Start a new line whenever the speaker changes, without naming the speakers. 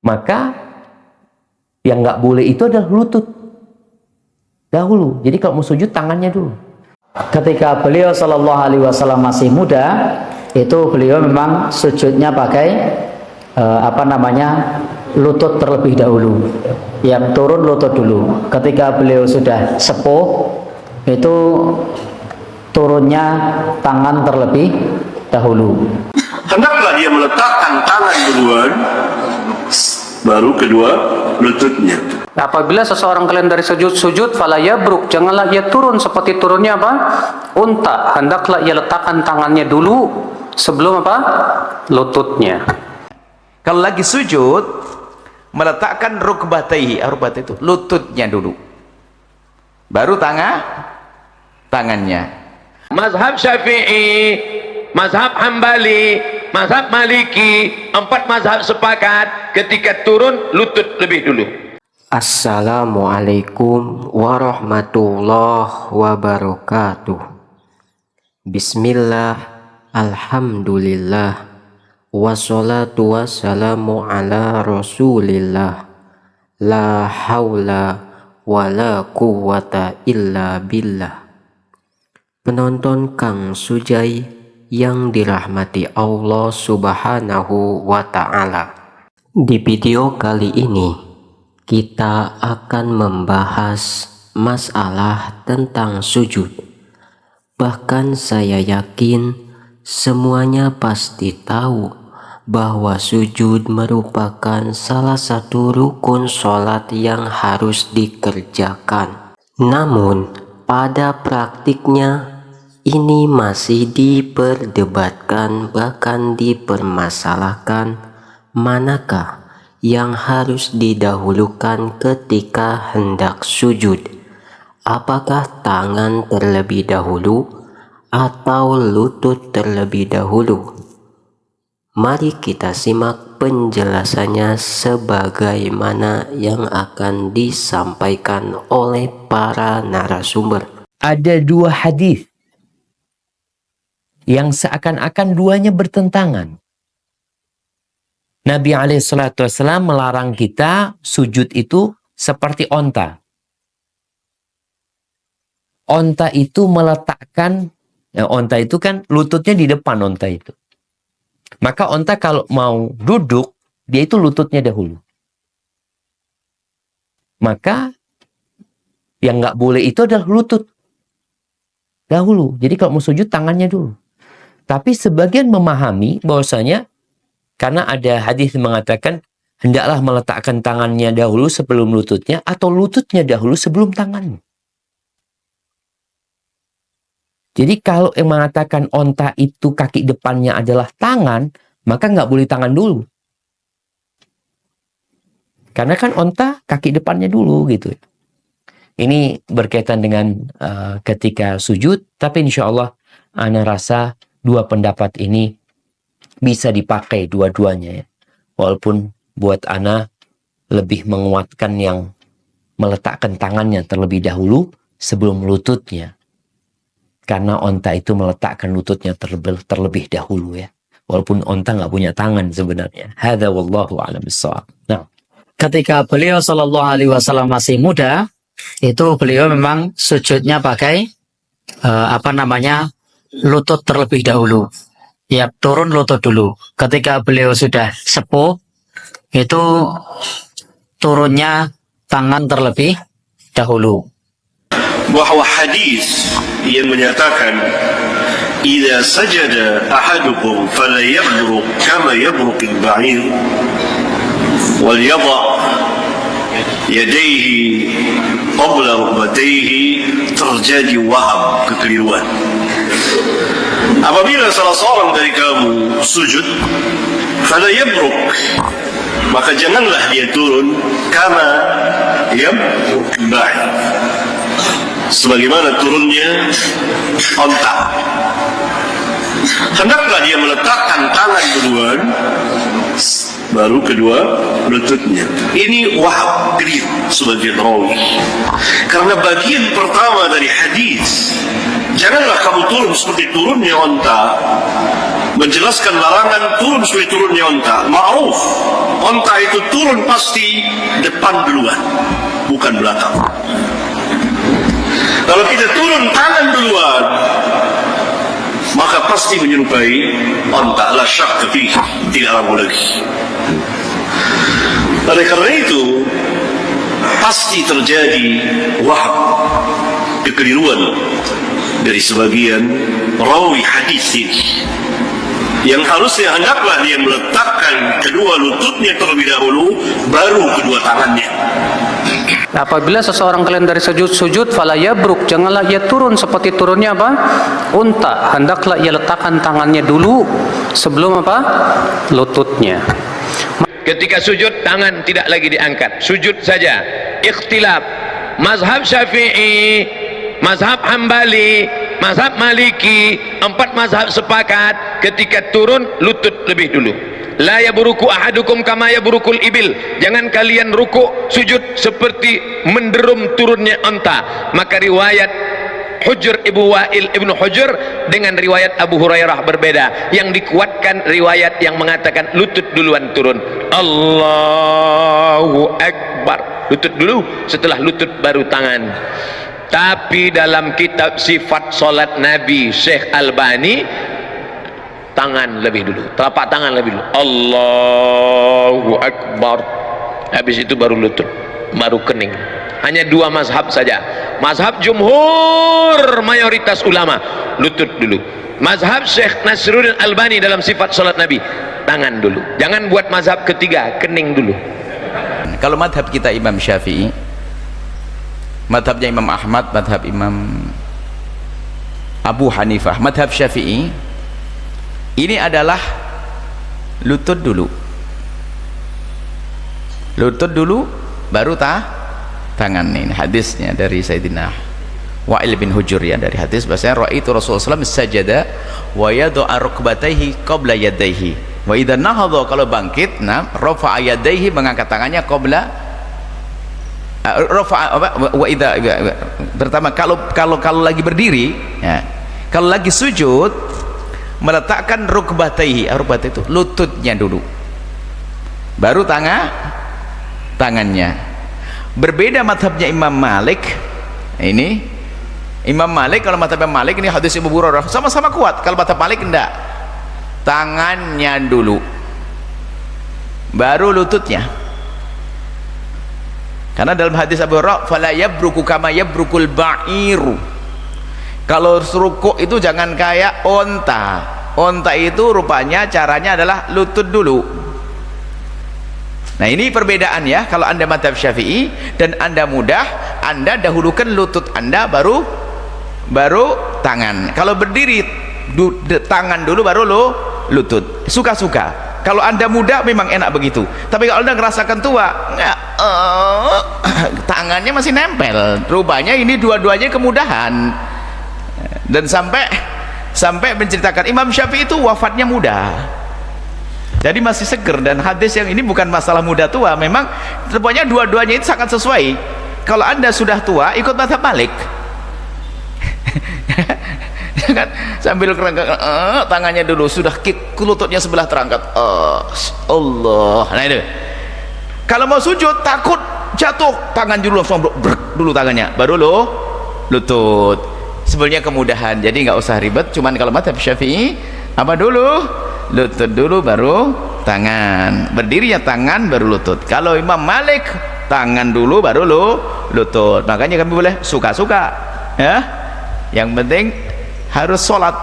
Maka yang nggak boleh itu adalah lutut dahulu. Jadi kalau mau sujud tangannya dulu.
Ketika beliau Shallallahu Alaihi Wasallam masih muda, itu beliau memang sujudnya pakai lutut terlebih dahulu. Yang turun lutut dulu. Ketika beliau sudah sepuh, itu turunnya tangan terlebih dahulu.
Hendaklah dia meletakkan tangan duluan, baru kedua lututnya.
Apabila seseorang kalian dari sujud fala yabruk, janganlah ia turun seperti turunnya apa? Unta. Hendaklah ia letakkan tangannya dulu sebelum apa? Lututnya.
Kalau lagi sujud, meletakkan rukbatayhi, rukbat itu lututnya dulu, baru tangannya.
Mazhab Syafi'i, mazhab Hambali, mazhab Maliki, 4 mazhab sepakat ketika turun lutut lebih dulu.
Assalamualaikum warahmatullahi wabarakatuh. Bismillah, alhamdulillah, wassalatu wassalamu ala rasulillah, la haula wala quwwata illa billah. Penonton Kang Sujai yang dirahmati Allah Subhanahu wa Ta'ala, di video kali ini kita akan membahas masalah tentang sujud. Bahkan saya yakin semuanya pasti tahu bahwa sujud merupakan salah satu rukun sholat yang harus dikerjakan. Namun pada praktiknya ini masih diperdebatkan, bahkan dipermasalahkan, manakah yang harus didahulukan ketika hendak sujud. Apakah tangan terlebih dahulu atau lutut terlebih dahulu? Mari kita simak penjelasannya sebagaimana yang akan disampaikan oleh para narasumber.
Ada dua hadis yang seakan-akan duanya bertentangan. Nabi SAW melarang kita sujud itu seperti onta. Onta itu meletakkan, onta itu kan lututnya di depan onta itu. Maka onta kalau mau duduk, dia itu lututnya dahulu. Maka yang nggak boleh itu adalah lutut dahulu. Jadi kalau mau sujud tangannya dulu. Tapi sebagian memahami bahwasanya karena ada hadis mengatakan hendaklah meletakkan tangannya dahulu sebelum lututnya atau lututnya dahulu sebelum tangannya. Jadi kalau yang mengatakan onta itu kaki depannya adalah tangan, maka nggak boleh tangan dulu. Karena kan onta kaki depannya dulu gitu. Ini berkaitan dengan ketika sujud, tapi insya Allah ana rasa dua pendapat ini bisa dipakai dua-duanya ya. Walaupun buat ana lebih menguatkan yang meletakkan tangannya terlebih dahulu sebelum lututnya. Karena onta itu meletakkan lututnya terlebih dahulu ya. Walaupun onta nggak punya tangan sebenarnya. Hadza wallahu a'lam bissawab. Nah,
Ketika beliau Shallallahu Alaihi Wasallam masih muda, itu beliau memang sujudnya pakai lutut terlebih dahulu. Ya, turun lutut dulu. Ketika beliau sudah sepuh, itu turunnya tangan terlebih dahulu.
Bahwa hadis yang menyatakan idza sajada ahadukum fala yabruk kama yabruk al-ba'ir wal yada' yadayhi qabla rukbatayhi, terjadi waham, kekeliruan. Apabila salah seorang dari kamu sujud fala yabruk, maka janganlah dia turun kama yabruk al-ba'ir, sebagaimana turunnya onta. Hendaklah dia meletakkan tangan duluan, baru kedua lututnya. Ini wahab keliru sebagian rawi. Karena bagian pertama dari hadis, janganlah kamu turun seperti turunnya onta, menjelaskan larangan turun seperti turunnya onta. Ma'ruf, onta itu turun pasti depan duluan, bukan belakang. Kalau kita turun tangan duluan, maka pasti menyerupai onta, la syak fihi, tidak ragu lagi. Oleh karena itu pasti terjadi wahab, kekeliruan dari sebagian rawi hadis ini, yang harusnya hendaklah dia meletakkan kedua lututnya terlebih dahulu, baru kedua tangannya.
Apabila seseorang kalian dari sujud fala yabruk, janganlah ia turun seperti turunnya apa? Unta. Hendaklah ia letakkan tangannya dulu sebelum apa? Lututnya.
Ketika sujud tangan tidak lagi diangkat, sujud saja. Ikhtilaf mazhab Syafi'i, mazhab Hambali, mazhab Maliki, 4 mazhab sepakat ketika turun lutut lebih dulu. La yabruku ahadukum kama yabrukul ibil, jangan kalian rukuk sujud seperti menderum turunnya onta. Maka riwayat Hujr Ibu Wa'il Ibnu Hujr dengan riwayat Abu Hurairah berbeda. Yang dikuatkan riwayat yang mengatakan lutut duluan turun. Allahu Akbar, lutut dulu, setelah lutut baru tangan. Tapi dalam kitab sifat solat Nabi Syekh Albani, tangan lebih dulu, telapak tangan lebih dulu, Allahu Akbar, habis itu baru lutut, baru kening. Hanya 2 mazhab saja. Mazhab jumhur mayoritas ulama lutut dulu. Mazhab Syekh Nasruddin Albani dalam sifat salat Nabi, tangan dulu. Jangan buat mazhab ketiga, kening dulu.
Kalau madhab kita Imam Syafi'i, madhabnya Imam Ahmad, madhab Imam Abu Hanifah, madhab Syafi'i, ini adalah lutut dulu, lutut dulu baru tangan. Ini hadisnya dari Sayyidina Wa'il bin Hujur, ya, dari hadis bahasanya ra'aitu Rasulullah SAW sajada wa yadu'a rukbatayhi qabla yadayhi wa idha nahadha, kalau bangkit rafa'a yadayhi, mengangkat tangannya qabla wa idha, pertama kalau lagi berdiri, ya, kalau lagi sujud meletakkan rukbatayhi, rukbatayhi itu lututnya dulu, baru tangannya. Berbeda madhabnya Imam Malik. Ini Imam Malik, kalau madhab Malik ini hadis Ibu Hurairah sama-sama kuat. Kalau madhab Malik enggak, tangannya dulu baru lututnya. Karena dalam hadis Abu Hurairah fala yabruku kama yabrukul ba'iru, kalau rukuk itu jangan kayak onta. Onta itu rupanya caranya adalah lutut dulu. Nah, ini perbedaan, ya. Kalau Anda madhab Syafi'i dan Anda mudah, Anda dahulukan lutut Anda baru tangan. Kalau berdiri tangan dulu baru lutut. Suka-suka. Kalau Anda mudah memang enak begitu. Tapi kalau Anda ngerasakan tua, tangannya masih nempel. Rupanya ini dua-duanya kemudahan. Dan sampai menceritakan Imam Syafi'i itu wafatnya muda, jadi masih seger. Dan hadis yang ini bukan masalah muda tua, memang rupanya dua-duanya itu sangat sesuai. Kalau Anda sudah tua, ikut mazhab Malik. Kan sambil tangannya dulu, sudah lututnya sebelah terangkat, Allah. Nah itu. Kalau mau sujud takut jatuh, tangan dulu langsung dulu tangannya, baru lutut. Sebenarnya kemudahan, jadi nggak usah ribet. Cuman kalau mazhab Syafi'i apa dulu? Lutut dulu baru tangan. Berdirinya tangan baru lutut. Kalau Imam Malik tangan dulu baru lutut. Makanya kami boleh suka-suka, ya. Yang penting harus sholat